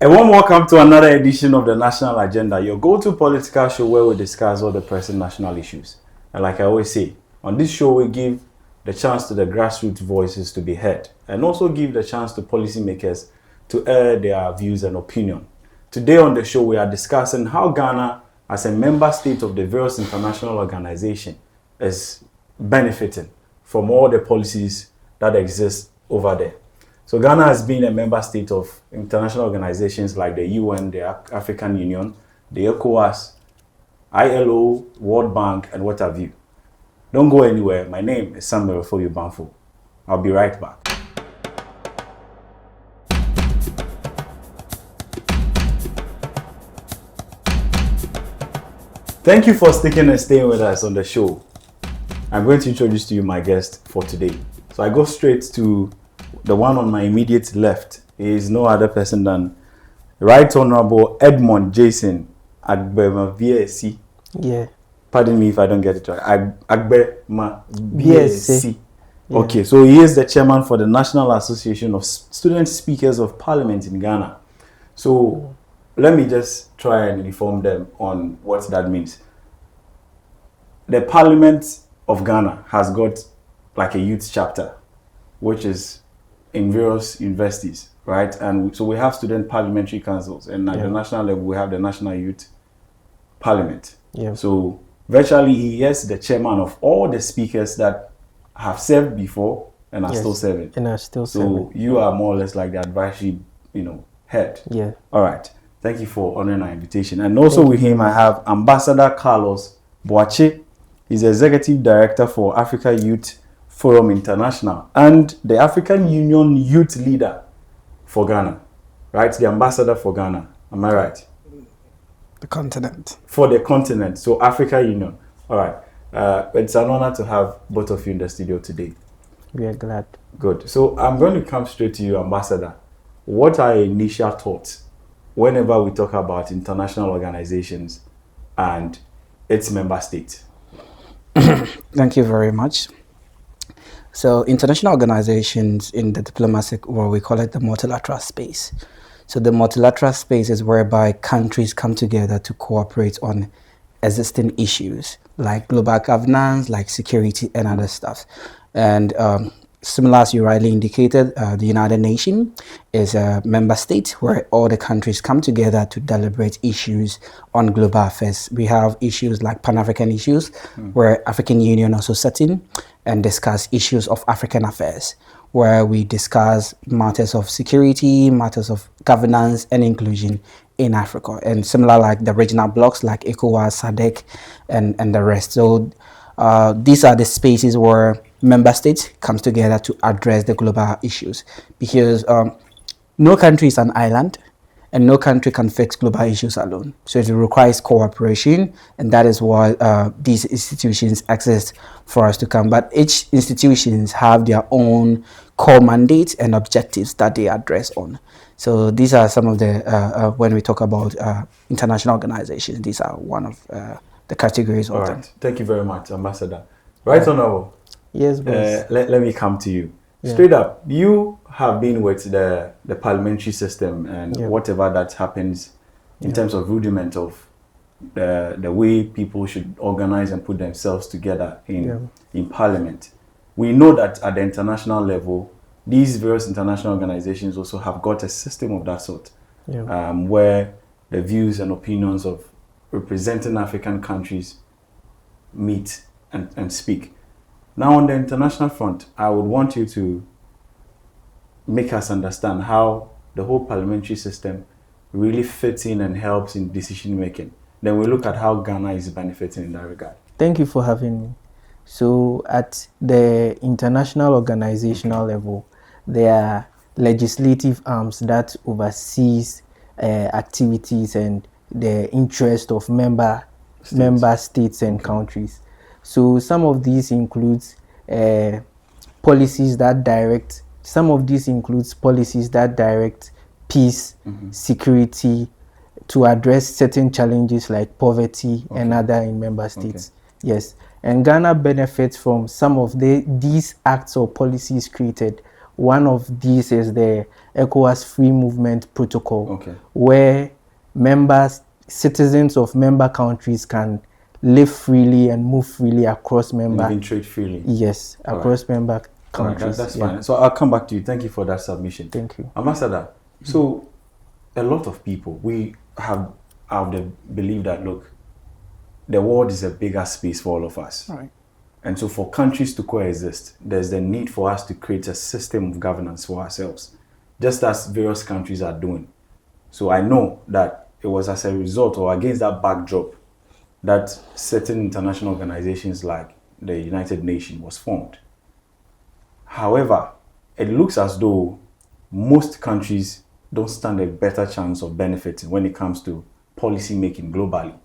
A warm welcome to another edition of the National Agenda, your go-to political show where we discuss all the pressing national issues. And like I always say, on this show we give the chance to the grassroots voices to be heard and also give the chance to policymakers to air their views and opinion. Today on the show we are discussing how Ghana, as a member state of the various international organizations, is benefiting from all the policies that exist over there. So Ghana has been a member state of international organizations like the UN, the African Union, the ECOWAS, ILO, World Bank, and what have you. Don't go anywhere. My name is Samuel Foyu Banfo. I'll be right back. Thank you for sticking and staying with us on the show. I'm going to introduce to you my guest for today. So I go straight to the one on my immediate left. He is no other person than Right Honorable Edmond Jason Agbema-BSc. Yeah. Pardon me if I don't get it right. Agbema-BSc. Yeah. Okay, so he is the chairman for the National Association of Student Speakers of Parliament in Ghana. So let me just try and inform them on what that means. The Parliament of Ghana has got like a youth chapter, which is in various universities, right? And so we have student parliamentary councils, and at the national level we have the National Youth Parliament. Yeah. So virtually he is the chairman of all the speakers that have served before and are still serving. And are still So serving. you are more or less like the advisory, head. Yeah. All right. Thank you for honoring our invitation. And also with him I have Ambassador Carlos Boache. He's the Executive Director for Africa Youth Forum International and the African Union Youth Leader for Ghana, right? The ambassador for Ghana. Am I right? The continent. For the continent, so Africa Union. All right. It's an honor to have both of you in the studio today. We are glad. Good. So I'm going to come straight to you, Ambassador. What are your initial thoughts whenever we talk about international organizations and its member states? Thank you very much. So international organizations in the diplomatic world, we call it the multilateral space. So the multilateral space is whereby countries come together to cooperate on existing issues like global governance, like security and other stuff. And similar as you rightly indicated, the United Nations is a member state where all the countries come together to deliberate issues on global affairs. We have issues like Pan-African issues, where African Union also sit in and discuss issues of African affairs, where we discuss matters of security, matters of governance and inclusion in Africa. And similar like the regional blocks like ECOWAS, SADC, and the rest. So these are the spaces where member states comes together to address the global issues, because no country is an island and no country can fix global issues alone. So it requires cooperation, and that is why these institutions exist for us to come. But each institutions have their own core mandates and objectives that they address on. So these are some of the, when we talk about international organizations, these are one of the categories of them. Thank you very much, Ambassador. Right, Honorable? Yes, boss. Let me come to you. Yeah. Straight up, you have been with the parliamentary system and whatever that happens in terms of rudiment of the way people should organize and put themselves together in parliament. We know that at the international level, these various international organizations also have got a system of that sort, where the views and opinions of representing African countries meet and speak. Now on the international front, I would want you to make us understand how the whole parliamentary system really fits in and helps in decision making. Then we look at how Ghana is benefiting in that regard. Thank you for having me. So at the international organizational level, there are legislative arms that oversees activities and the interest of member states and countries. So some of these includes policies that direct. Some of these includes policies that direct peace, security, to address certain challenges like poverty and other in member states. Yes, and Ghana benefits from some of these acts or policies created One of these is the ECOWAS Free Movement Protocol, Okay. where citizens of member countries can live freely and move freely across member. Even trade freely. Yes, across member All right, countries. that's fine. So I'll come back to you. Thank you for that submission. Thank you. Ambassador, so a lot of people, we have the belief that, look, the world is a bigger space for all of us. Right. And so for countries to coexist, there's the need for us to create a system of governance for ourselves, just as various countries are doing. So I know that it was as a result or against that backdrop that certain international organizations like the United Nations was formed. However, it looks as though most countries don't stand a better chance of benefiting when it comes to policy making globally.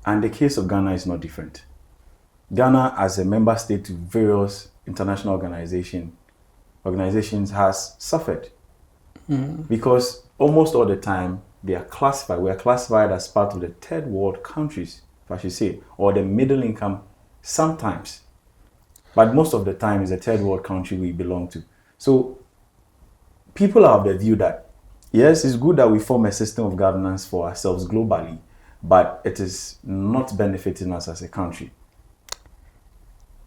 And the case of Ghana is not different. Ghana, as a member state to various international organizations has suffered because almost all the time we are classified as part of the third world countries, if I should say, or the middle income sometimes. But most of the time is a third world country we belong to. So people are of the view that, yes, it's good that we form a system of governance for ourselves globally, but it is not benefiting us as a country.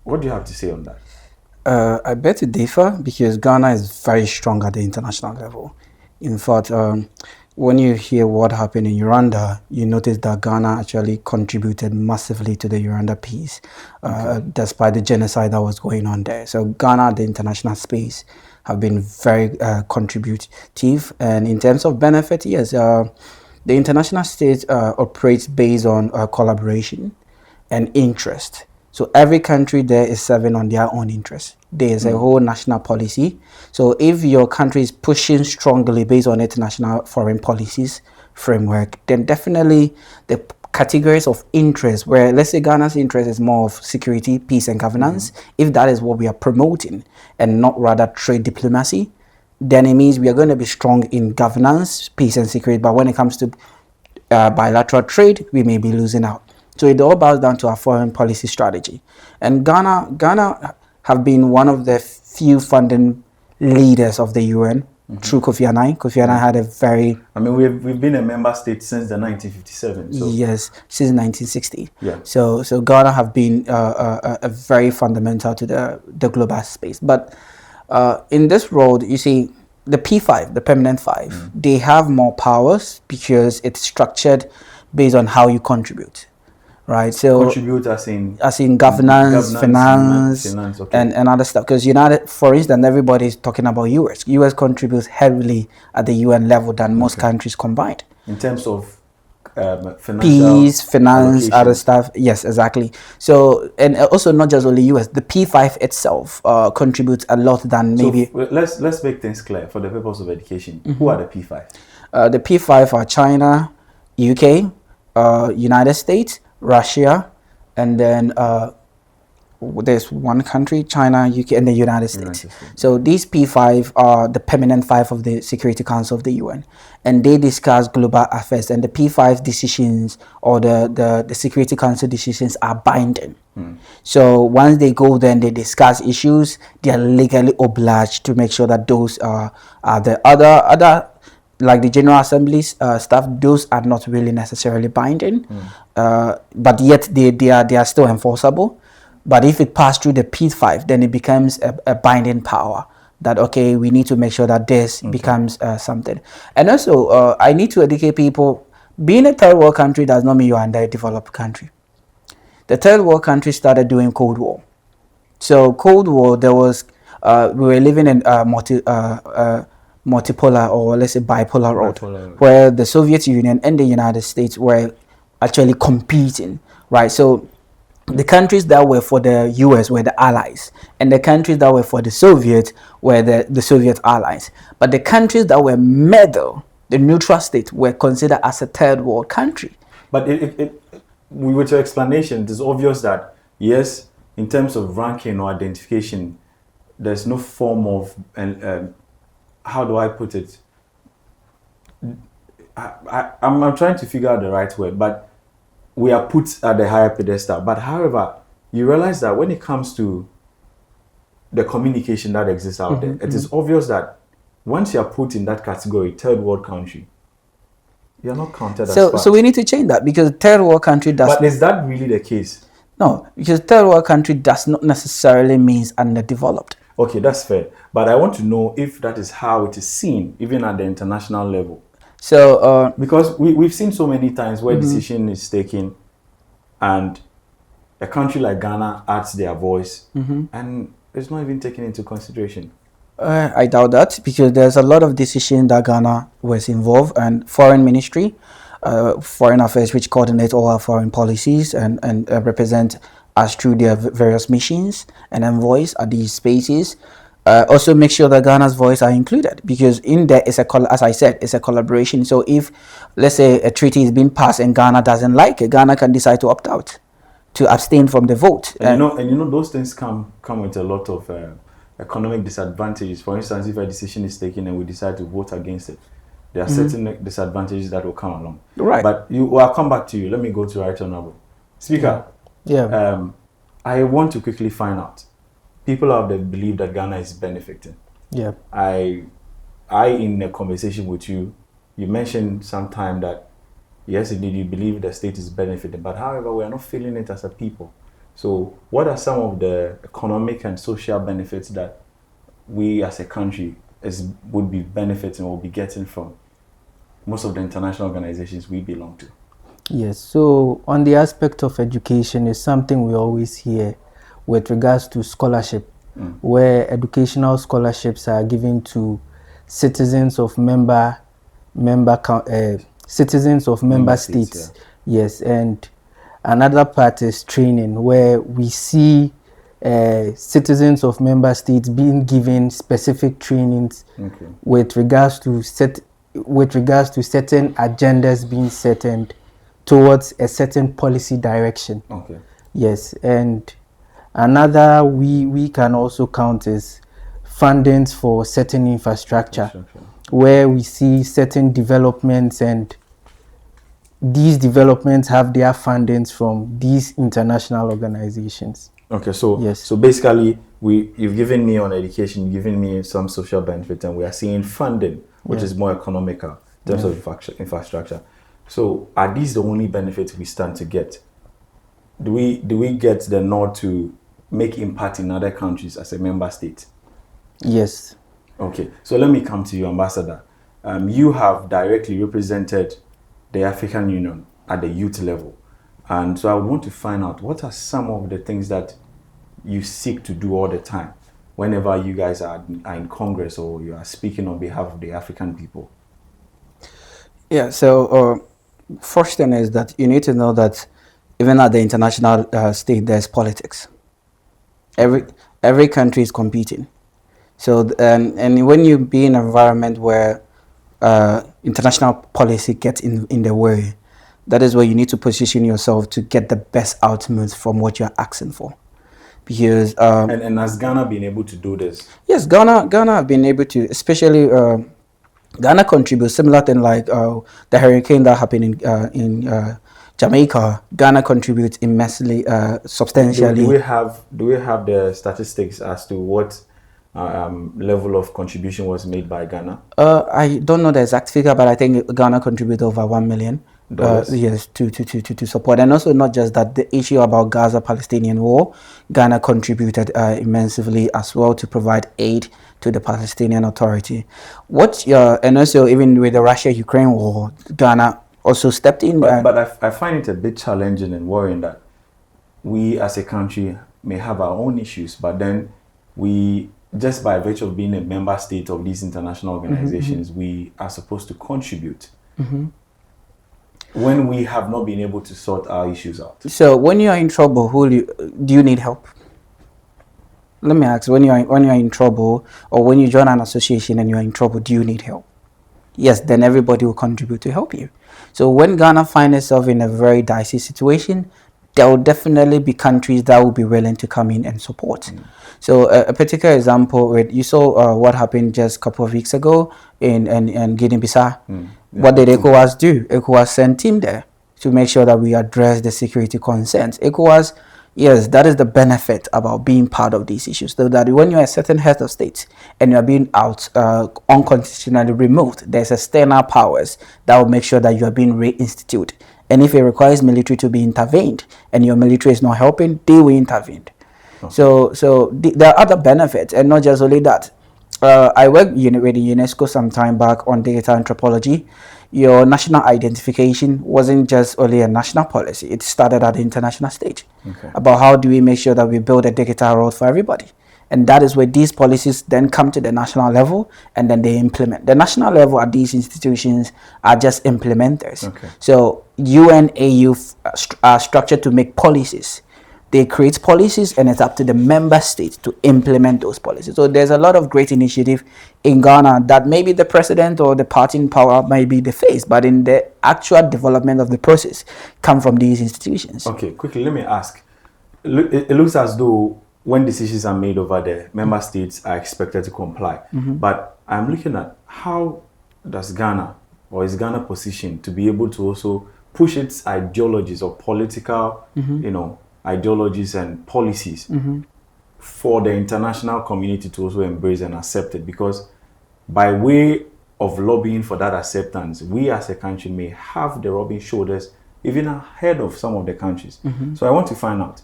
What do you have to say on that? I bet to differ because Ghana is very strong at the international level. In fact, when you hear what happened in Rwanda, you notice that Ghana actually contributed massively to the Rwanda peace, despite the genocide that was going on there. So Ghana, the international space, have been very contributive. And in terms of benefit, yes, the international state operates based on collaboration and interest. So every country there is serving on their own interest. There is a whole national policy. So if your country is pushing strongly based on international foreign policies framework, then definitely the categories of interest, where let's say Ghana's interest is more of security, peace and governance, if that is what we are promoting and not rather trade diplomacy, then it means we are going to be strong in governance, peace and security. But when it comes to bilateral trade, we may be losing out. So it all boils down to our foreign policy strategy. And Ghana have been one of the few funding leaders of the UN through Kofi Annan. Kofi Annan had a very... I mean, we've been a member state since the 1957. So. Yes, since 1960. Yeah. So Ghana have been a very fundamental to the global space. But in this road, you see, the P5, the Permanent Five, they have more powers because it's structured based on how you contribute. Right, so contribute as in governance, finance, okay. and other stuff. Because United, for instance, everybody is talking about US. US contributes heavily at the UN level than most countries combined. In terms of financial peace, finance, allocation. other stuff. Yes, exactly. So, and also not just only US. The P5 itself contributes a lot than maybe. So let's make things clear for the purpose of education. Who are the P5? The P5 are China, UK, United States, Russia, and then there's one country, China, UK, and the United States. So these P5 are the Permanent Five of the Security Council of the UN, and they discuss global affairs. And the P5 decisions or the Security Council decisions are binding. So once they go there and they discuss issues, they are legally obliged to make sure that those are the other. Like the General Assembly's stuff, those are not really necessarily binding, but yet they are still enforceable. But if it passed through the P5, then it becomes a binding power that, okay, we need to make sure that this becomes something. And also, I need to educate people, being a third world country does not mean you're under a developed country. The third world country started doing Cold War. So Cold War, there was, we were living in multipolar, or let's say bipolar world, where the Soviet Union and the United States were actually competing, right? So the countries that were for the US were the allies, and the countries that were for the Soviet were the Soviet allies. But the countries that were middle, the neutral state, were considered as a third world country. But with your explanation, it is obvious that, yes, in terms of ranking or identification, there's no form of how do I put it? I'm trying to figure out the right word, but we are put at the higher pedestal. But however, you realize that when it comes to the communication that exists out there. It is obvious that once you are put in that category, third world country, you're not counted as part. So we need to change that, because third world country does. But is that really the case? No, because third world country does not necessarily means underdeveloped. Okay, that's fair. But I want to know if that is how it is seen, even at the international level. So Because we've seen so many times where decision is taken and a country like Ghana adds their voice and it's not even taken into consideration. I doubt that, because there's a lot of decision that Ghana was involved, and foreign ministry, foreign affairs, which coordinate all our foreign policies and represent us through their various missions and envoys at these spaces. Also make sure that Ghana's voice are included, because in there is as I said, it's a collaboration. So if, let's say, a treaty is being passed and Ghana doesn't like it, Ghana can decide to opt out, to abstain from the vote. And you know those things come with a lot of economic disadvantages. For instance, if a decision is taken and we decide to vote against it, there are certain disadvantages that will come along. Right. But I'll come back to you. Let me go to Right Honorable Speaker. Yeah. I want to quickly find out. People have the belief that Ghana is benefiting. Yeah. I in a conversation with you, you mentioned sometime that yes, indeed, you believe the state is benefiting, but however, we are not feeling it as a people. So what are some of the economic and social benefits that we as a country would be benefiting or be getting from most of the international organizations we belong to? Yes, so on the aspect of education is something we always hear with regards to scholarship, where educational scholarships are given to citizens of member states. Yeah. Yes, and another part is training, where we see citizens of member states being given specific trainings with regards to certain agendas being set and towards a certain policy direction. Okay. Yes, and another we can also count is fundings for certain infrastructure, where we see certain developments, and these developments have their fundings from these international organizations. Okay, so yes. So basically, you've given me on education, you've given me some social benefit, and we are seeing funding, which is more economical in terms of infrastructure. So are these the only benefits we stand to get? Do we get the nod to make impact in other countries as a member state? Yes. Okay, so let me come to you, Ambassador. You have directly represented the African Union at the youth level. And so I want to find out, what are some of the things that you seek to do all the time whenever you guys are in Congress or you are speaking on behalf of the African people? Yeah, so first thing is that you need to know that even at the international state, there's politics. Every country is competing. So, and when you be in an environment where international policy gets in the way, that is where you need to position yourself to get the best outcomes from what you're asking for. Because and has Ghana been able to do this? Yes, Ghana have been able to, especially Ghana contributes similar thing like the hurricane that happened in Jamaica. Ghana contributes immensely, substantially. Do we have the statistics as to what level of contribution was made by Ghana? I don't know the exact figure, but I think Ghana contributed over $1 million. Yes, to support. And also not just that, the issue about Gaza-Palestinian war, Ghana contributed immensely as well to provide aid to the Palestinian Authority. And also even with the Russia-Ukraine war, Ghana also stepped in. But I find it a bit challenging and worrying that we as a country may have our own issues, but then we, just by virtue of being a member state of these international organizations, we are supposed to contribute. When we have not been able to sort our issues out. So when you are in trouble, do you need help? Let me ask, when you are in trouble, or when you join an association and you are in trouble, do you need help? Yes, then everybody will contribute to help you. So when Ghana finds itself in a very dicey situation, there will definitely be countries that will be willing to come in and support. So a particular example, you saw what happened just a couple of weeks ago in Guinea-Bissau. What did ECOWAS do? ECOWAS sent team there to make sure that we address the security concerns. ECOWAS, Yes, that is the benefit about being part of these issues. So that when you're a certain head of state and you're being unconstitutionally removed, there's external powers that will make sure that you are being reinstituted. And if it requires military to be intervened and your military is not helping, they will intervene. Okay. So there are other benefits, and not just only that. I worked with UNESCO some time back on data anthropology. Your national identification wasn't just only a national policy. It started at the international stage. Okay. About how do we make sure that we build a digital road for everybody. And that is where these policies then come to the national level and then they implement. The national level at these institutions are just implementers. Okay. So UN, AU are structured to make policies. They create policies and it's up to the member states to implement those policies. So there's a lot of great initiative in Ghana that maybe the president or the party in power might be the face, but in the actual development of the process come from these institutions. Okay, quickly, let me ask. It looks as though when decisions are made over there, member states are expected to comply. But I'm looking at how does Ghana, or is Ghana positioned to be able to also push its ideologies or political, ideologies and policies for the international community to also embrace and accept it, because by way of lobbying for that acceptance, we as a country may have the rubbing shoulders even ahead of some of the countries. So I want to find out,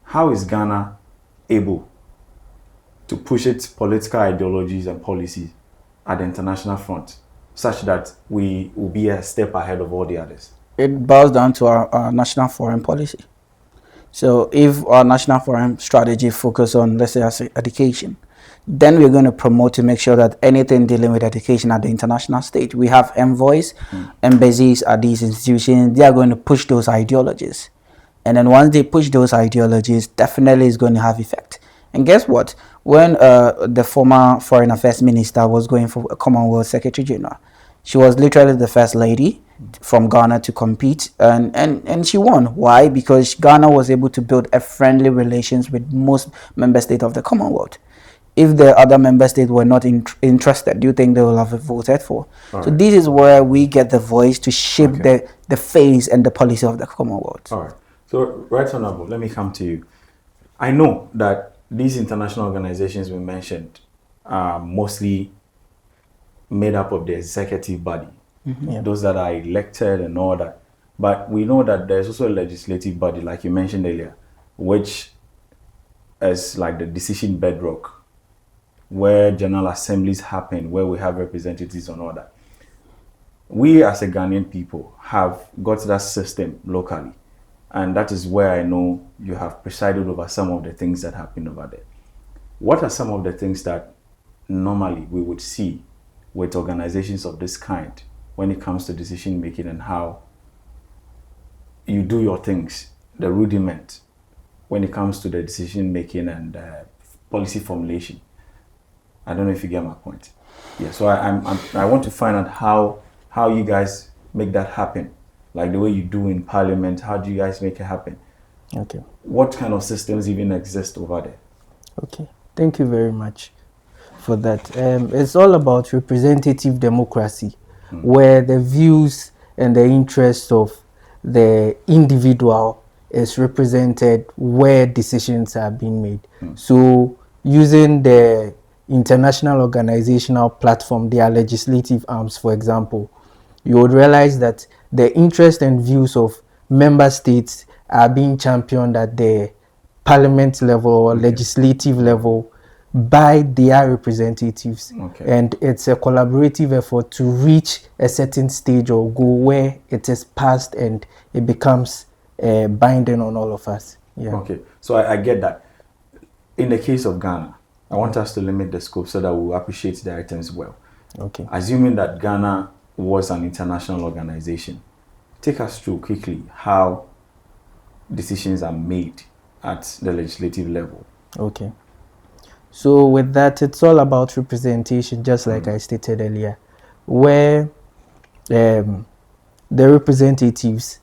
how is Ghana able to push its political ideologies and policies at the international front such that we will be a step ahead of all the others? It boils down to our national foreign policy. So if our national foreign strategy focus on, let's say, education, then we're going to promote to make sure that anything dealing with education at the international stage, we have envoys, embassies at these institutions. They are going to push those ideologies. And then once they push those ideologies, definitely it's going to have effect. And guess what? When the former Foreign Affairs Minister was going for a Commonwealth Secretary General, she was literally the first lady from Ghana to compete, and she won. Why? Because Ghana was able to build a friendly relations with most member states of the Commonwealth. If the other member states were not interested, do you think they will have voted for? All so right. This is where we get the voice to shape the face and the policy of the Commonwealth. All right. So, Right Honorable, let me come to you. I know that these international organizations we mentioned are mostly made up of the executive body, those that are elected and all that. But we know that there's also a legislative body, like you mentioned earlier, which is like the decision bedrock, where general assemblies happen, where we have representatives and all that. We as a Ghanaian people have got that system locally. And that is where I know you have presided over some of the things that happen over there. What are some of the things that normally we would see with organizations of this kind when it comes to decision making and how you do your things, the rudiment, when it comes to the decision making and policy formulation? I don't know if you get my point. Yeah, so I want to find out how you guys make that happen. Like the way you do in Parliament, how do you guys make it happen? Okay. What kind of systems even exist over there? Okay, thank you very much for that. It's all about representative democracy, where the views and the interests of the individual is represented where decisions are being made. So using the international organizational platform, their legislative arms, for example, you would realize that the interests and views of member states are being championed at the parliament level or legislative level by their representatives. And it's a collaborative effort to reach a certain stage or goal where it is passed and it becomes binding on all of us. Yeah. Okay, so I get that. In the case of Ghana, I want us to limit the scope so that we will appreciate the items well. Okay. Assuming that Ghana was an international organization, take us through quickly how decisions are made at the legislative level. Okay. So with that, it's all about representation, just like I stated earlier, where the representatives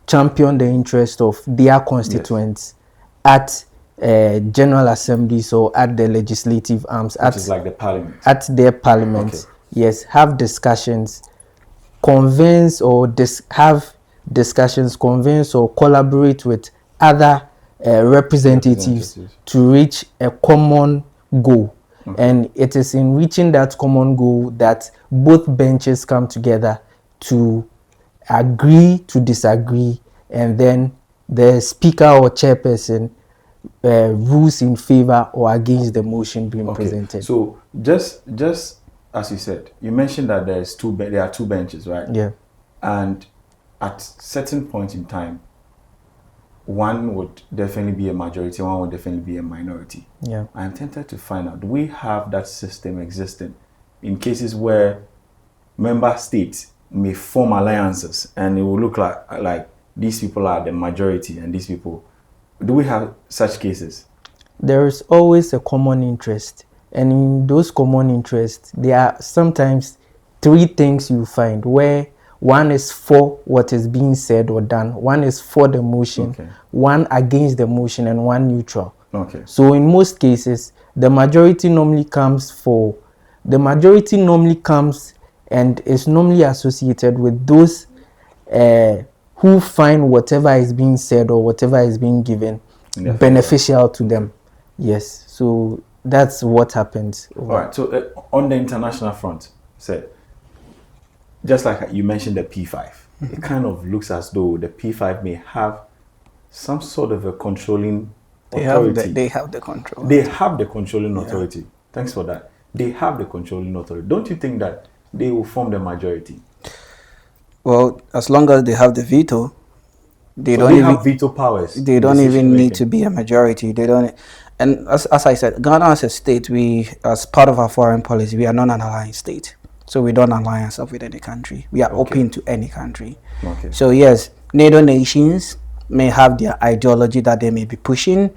champion the interest of their constituents at general assemblies or at the legislative arms, which is like the parliament. At their parliaments. Okay. Yes, have discussions, convince or have discussions, convince or collaborate with other representatives to reach a common goal. And it is in reaching that common goal that both benches come together to agree to disagree, and then the speaker or chairperson rules in favor or against the motion being presented. So just as you said, you mentioned that there are two benches, right? Yeah. And at certain point in time, one would definitely be a majority, one would definitely be a minority. Yeah. I'm tempted to find out, do we have that system existing in cases where member states may form alliances and it will look like these people are the majority and these people, do we have such cases? There is always a common interest, and in those common interests there are sometimes three things you find where one is for what is being said or done, one is for the motion, one against the motion, and one neutral. So in most cases the majority normally comes and is normally associated with those who find whatever is being said or whatever is being given beneficial to them. Yes, so that's what happens. All right, so on the international front, just like you mentioned the P5, it kind of looks as though the P5 may have some sort of a controlling authority. They have the control. They have the controlling authority. Thanks for that. They have the controlling authority. Don't you think that they will form the majority? Well, as long as they have the veto, they have veto powers. They don't even need to be a majority. They don't. And as I said, Ghana as a state, as part of our foreign policy, we are not an alliance state. So we don't align ourselves with any country. We are open to any country. So yes, NATO nations may have their ideology that they may be pushing.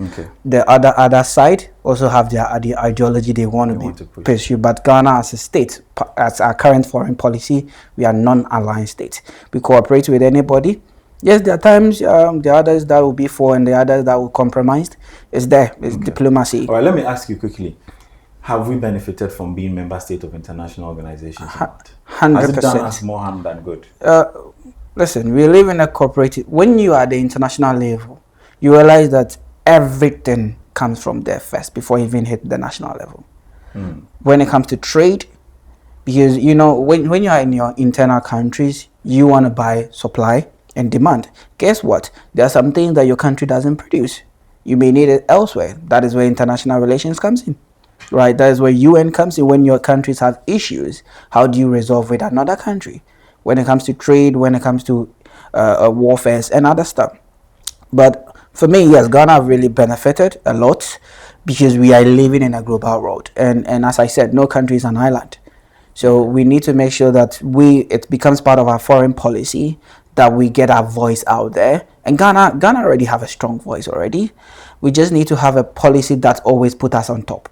The other side also have their ideology they want to pursue. But Ghana as a state, as our current foreign policy, we are non-alliance state. We cooperate with anybody. Yes, there are times the others that will be for and the others that will compromise. It's there. It's diplomacy. All right, let me ask you quickly. Have we benefited from being member state of international organizations? 100%. Has it done us more harm than good? Listen, we live in a cooperative. When you are at the international level, you realize that everything comes from there first before you even hit the national level. When it comes to trade, because you know when you are in your internal countries, you want to buy supply and demand. Guess what? There are some things that your country doesn't produce. You may need it elsewhere. That is where international relations comes in. Right, that is where UN comes in. When your countries have issues, how do you resolve with another country? When it comes to trade, when it comes to warfare and other stuff. But for me, yes, Ghana have really benefited a lot because we are living in a global world. And as I said, no country is an island. So we need to make sure that it becomes part of our foreign policy that we get our voice out there. And Ghana already have a strong voice already. We just need to have a policy that always put us on top.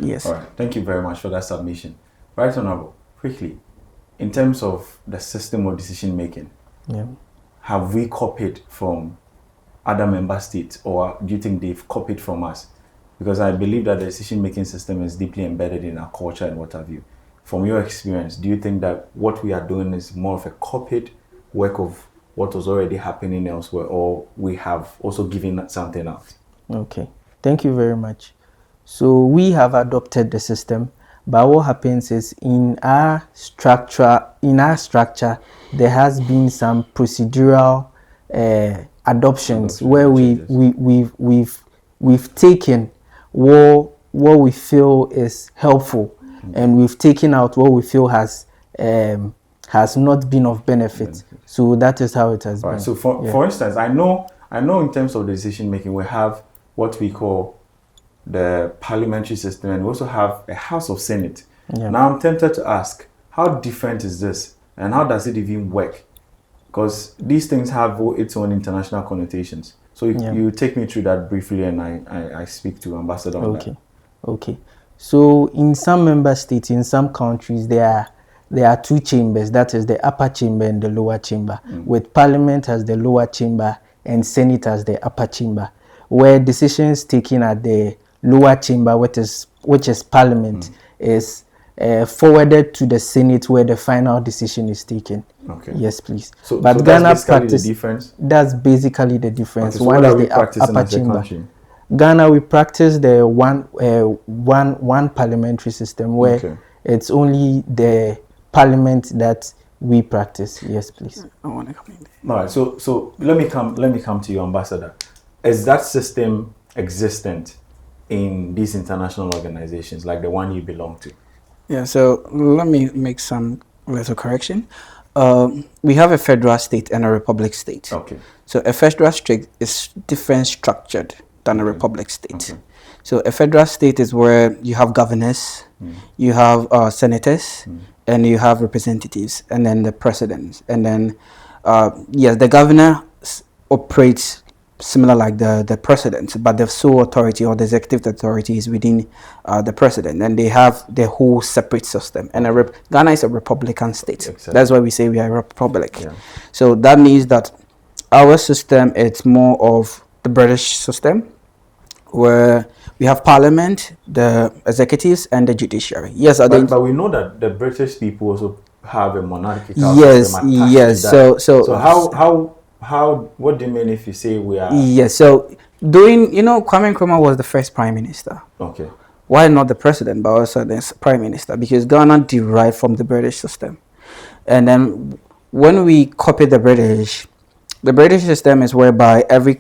Yes. All right. Thank you very much for that submission. Right, Honorable, quickly, in terms of the system of decision making, have we copied from other member states, or do you think they've copied from us? Because I believe that the decision making system is deeply embedded in our culture and what have you. From your experience, do you think that what we are doing is more of a copied work of what was already happening elsewhere, or we have also given something out? Okay. Thank you very much. So we have adopted the system, but what happens is in our structure, there has been some procedural adoptions where we've taken what we feel is helpful, and we've taken out what we feel has not been of benefit. So that is how it has been. So for instance, I know in terms of the decision making, we have what we call the parliamentary system, and we also have a House of Senate. Now I'm tempted to ask, how different is this, and how does it even work? Because these things have its own international connotations. So you take me through that briefly, and I speak to Ambassador on that. Okay. So in some member states, in some countries, there are two chambers. That is the upper chamber and the lower chamber, with Parliament as the lower chamber and Senate as the upper chamber, where decisions taken at the lower chamber, which is Parliament, is forwarded to the Senate where the final decision is taken. Okay. Yes, please. So, but so Ghana that's basically practice the difference. That's basically the difference. Okay, so one what is are we the practicing upper as a chamber. country? Ghana, we practice the one parliamentary system where Okay. it's only the parliament that we practice. Yes, please. I want to come in there. All right. So let me come to you, Ambassador. Is that system existent in these international organizations like the one you belong to? Yeah, so let me make some little correction. We have a federal state and a republic state. Okay. So a federal state is different structured than a republic state. Okay. So a federal state is where you have governors, you have senators, and you have representatives, and then the president. And then, yes, the governor operates similar like the president, but the sole authority or the executive authority is within the president, and they have their whole separate system. And Ghana is a republican state. Exactly. That's why we say we are a republic. Yeah. So that means that our system, it's more of the British system, where we have parliament, the executives, and the judiciary. Yes, but we know that the British people also have a monarchical yes, system attached yes. to that. So how what do you mean if you say we are? yes. So Kwame Nkrumah was the first prime minister. Okay. Why not the president, but also the prime minister? Because Ghana derived from the British system, and then when we copy the British system is whereby every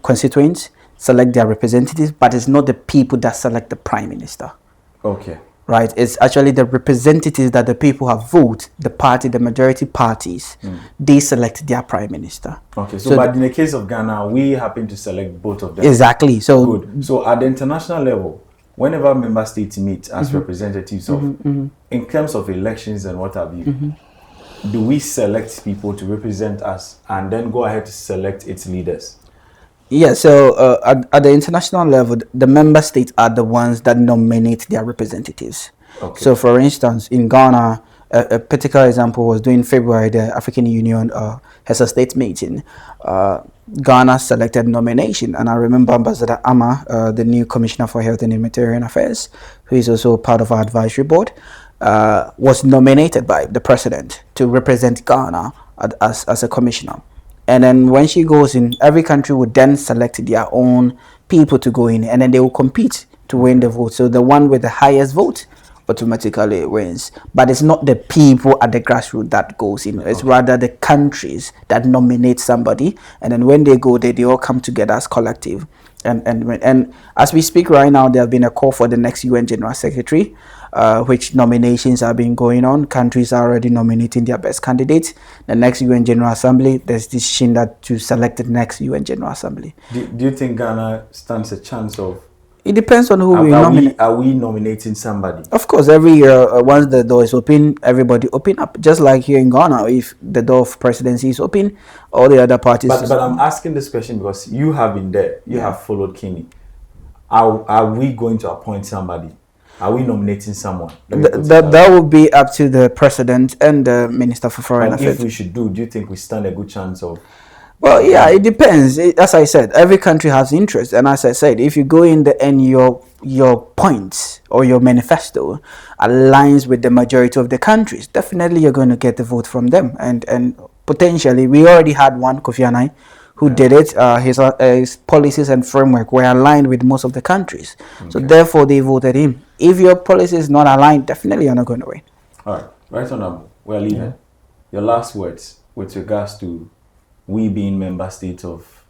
constituent select their representatives, but it's not the people that select the prime minister. Okay. Right? It's actually the representatives that the people have voted, the majority parties, they select their prime minister. Okay. So but in the case of Ghana, we happen to select both of them. Exactly. So good. So at the international level, whenever member states meet as representatives of, in terms of elections and what have you, do we select people to represent us and then go ahead to select its leaders? Yeah, so at the international level, the member states are the ones that nominate their representatives. Okay. So, for instance, in Ghana, a particular example was during February, the African Union has a state meeting. Ghana selected nomination, and I remember Ambassador Ama, the new Commissioner for Health and Humanitarian Affairs, who is also part of our advisory board, was nominated by the president to represent Ghana as a commissioner. And then when she goes in, every country would then select their own people to go in, and then they will compete to win the vote. So the one with the highest vote automatically wins. But it's not the people at the grassroots that goes in. It's rather the countries that nominate somebody, and then when they go there, they all come together as collective. And as we speak right now, there have been a call for the next UN General Secretary, which nominations have been going on. Countries are already nominating their best candidates. The next UN General Assembly, there's decision that to select the next UN General Assembly. Do you think Ghana stands a chance of? It depends on who we nominate. Are we nominating somebody? Of course, every year, once the door is open, everybody open up. Just like here in Ghana, if the door of presidency is open, all the other parties... But I'm asking this question because you have been there. You have followed keenly. Are we going to appoint somebody? Are we nominating someone? That would be up to the president and the Minister for Foreign Affairs. If we should do you think we stand a good chance of... Well, yeah, it depends. As I said, every country has interest, and as I said, if you go in the end, your points or your manifesto aligns with the majority of the countries, definitely you're going to get the vote from them. And potentially, we already had one, Kofi Annan, who did it. His policies and framework were aligned with most of the countries, so therefore they voted him. If your policy is not aligned, definitely you're not going to win. All right, Honorable, we're leaving. Your last words with regards to we being member states of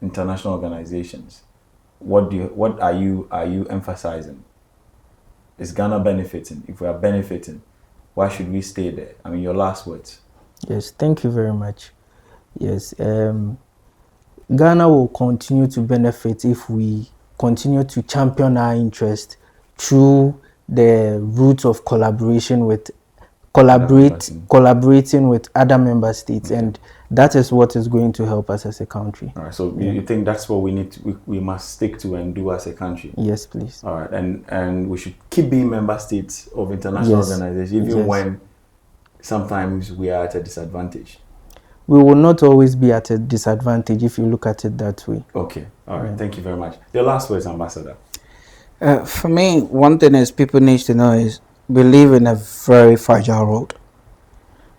international organizations, what are you emphasizing? Is Ghana benefiting? If we are benefiting, why should we stay there? I mean, your last words. Yes, thank you very much. Yes, Ghana will continue to benefit if we continue to champion our interest through the route of collaborating with other member states, and that is what is going to help us as a country. All right, so you think that's what we need to, we must stick to and do as a country? Yes, please. All right, and we should keep being member states of international organizations, even when sometimes we are at a disadvantage. We will not always be at a disadvantage if you look at it that way. Okay, all right, thank you very much. Your last words, Ambassador. For me, one thing is people need to know is we live in a very fragile world,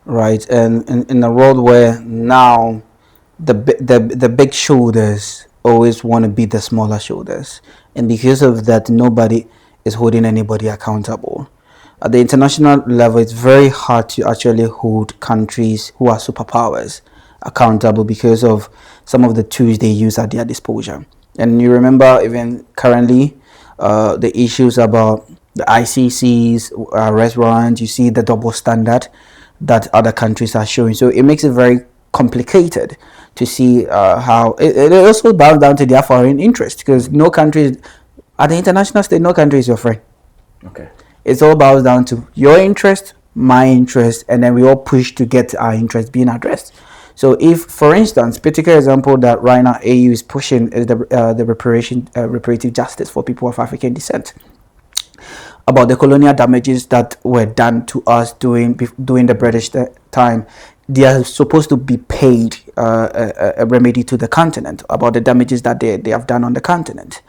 right? And in a world where now the big shoulders always want to be the smaller shoulders, and because of that, nobody is holding anybody accountable. At the international level, it's very hard to actually hold countries who are superpowers accountable because of some of the tools they use at their disposal. And you remember even currently the issues about the ICC's arrest warrant, you see the double standard that other countries are showing. So it makes it very complicated to see how it also boils down to their foreign interest, because no country at the international stage, no country is your friend. Okay. It's all boils down to your interest, my interest, and then we all push to get our interest being addressed. So if, for instance, particular example that right now AU is pushing is the reparative justice for people of African descent, about the colonial damages that were done to us during the British time. They are supposed to be paid a remedy to the continent about the damages that they have done on the continent.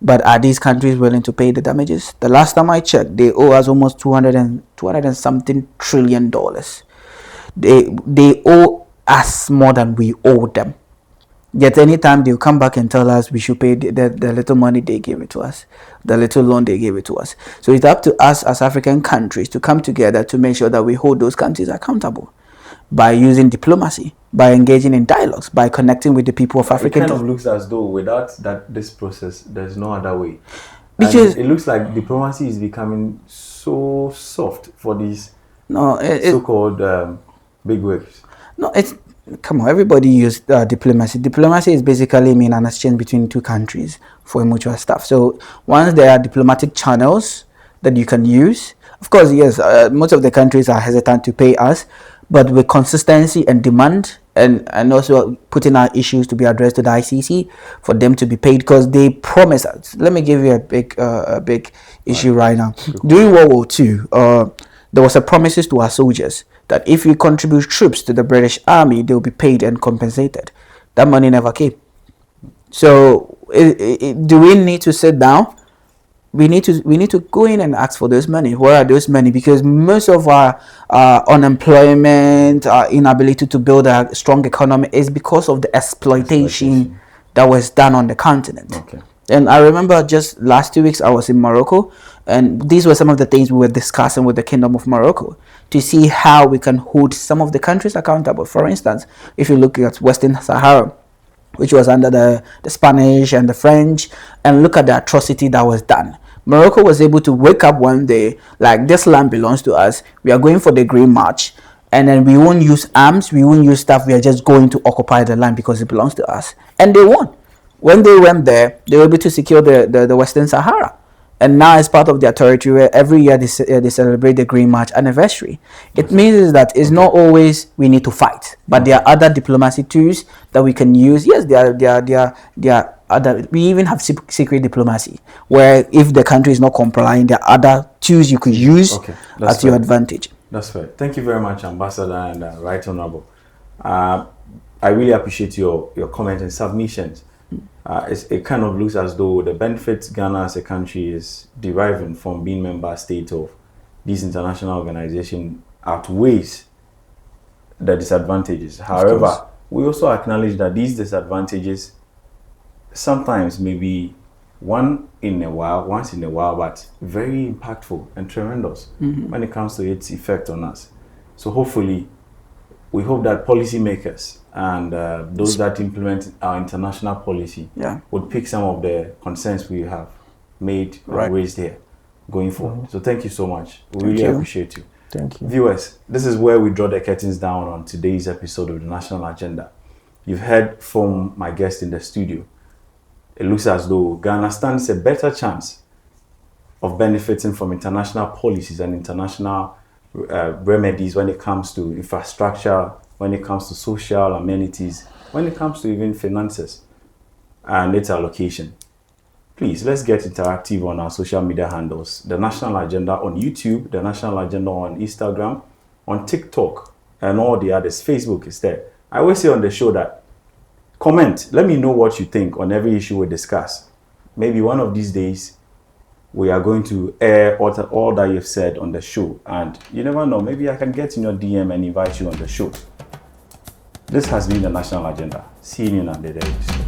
But are these countries willing to pay the damages? The last time I checked, they owe us almost 200 and something trillion dollars. They owe us more than we owe them. Yet anytime they'll come back and tell us we should pay the little money they gave it to us, the little loan they gave it to us. So it's up to us as African countries to come together to make sure that we hold those countries accountable by using diplomacy, by engaging in dialogues, by connecting with the people of Africa. It kind of looks as though without this process, there's no other way. Because it looks like diplomacy is becoming so soft for these so-called big waves. No, it's come on. Everybody use diplomacy. Diplomacy is basically mean an exchange between two countries for mutual stuff. So once there are diplomatic channels that you can use, of course, yes, most of the countries are hesitant to pay us, but with consistency and demand, and also putting our issues to be addressed to the ICC for them to be paid, because they promise us. Let me give you a big issue right now. During World War II, there was a promises to our soldiers that if you contribute troops to the British Army, they will be paid and compensated. That money never came. So do we need to sit down? We need to go in and ask for those money. Where are those money? Because most of our unemployment, our inability to build a strong economy is because of the exploitation that was done on the continent. Okay. And I remember just last 2 weeks I was in Morocco, and these were some of the things we were discussing with the Kingdom of Morocco to see how we can hold some of the countries accountable. For instance, if you look at Western Sahara, which was under the Spanish and the French, and look at the atrocity that was done. Morocco was able to wake up one day, like, this land belongs to us, we are going for the Green March, and then we won't use arms, we won't use stuff, we are just going to occupy the land because it belongs to us. And they won. When they went there, they were able to secure the Western Sahara. And now it's part of their territory where every year they celebrate the Green March anniversary. It means that it's not always we need to fight, but there are other diplomacy tools that we can use. Yes, there are other. We even have secret diplomacy, where if the country is not complying, there are other tools you could use at your advantage. That's fair. Thank you very much, Ambassador and Right Honorable. I really appreciate your comments and submissions. It kind of looks as though the benefits Ghana as a country is deriving from being member state of these international organizations outweighs the disadvantages. However, we also acknowledge that these disadvantages sometimes may be once in a while, but very impactful and tremendous when it comes to its effect on us. So hopefully, we hope that policymakers and those that implement our international policy would pick some of the concerns we have made and raised here going forward. So thank you so much. We really appreciate you. Thank you. Viewers, this is where we draw the curtains down on today's episode of the National Agenda. You've heard from my guest in the studio. It looks as though Ghana stands a better chance of benefiting from international policies and international remedies when it comes to infrastructure, when it comes to social amenities, when it comes to even finances and its allocation. Please, let's get interactive on our social media handles. The National Agenda on YouTube, the National Agenda on Instagram, on TikTok, and all the others. Facebook is there. I always say on the show that comment. Let me know what you think on every issue we discuss. Maybe one of these days, we are going to air all that you've said on the show. And you never know, maybe I can get in your DM and invite you on the show. This has been the National Agenda. See you in another episode.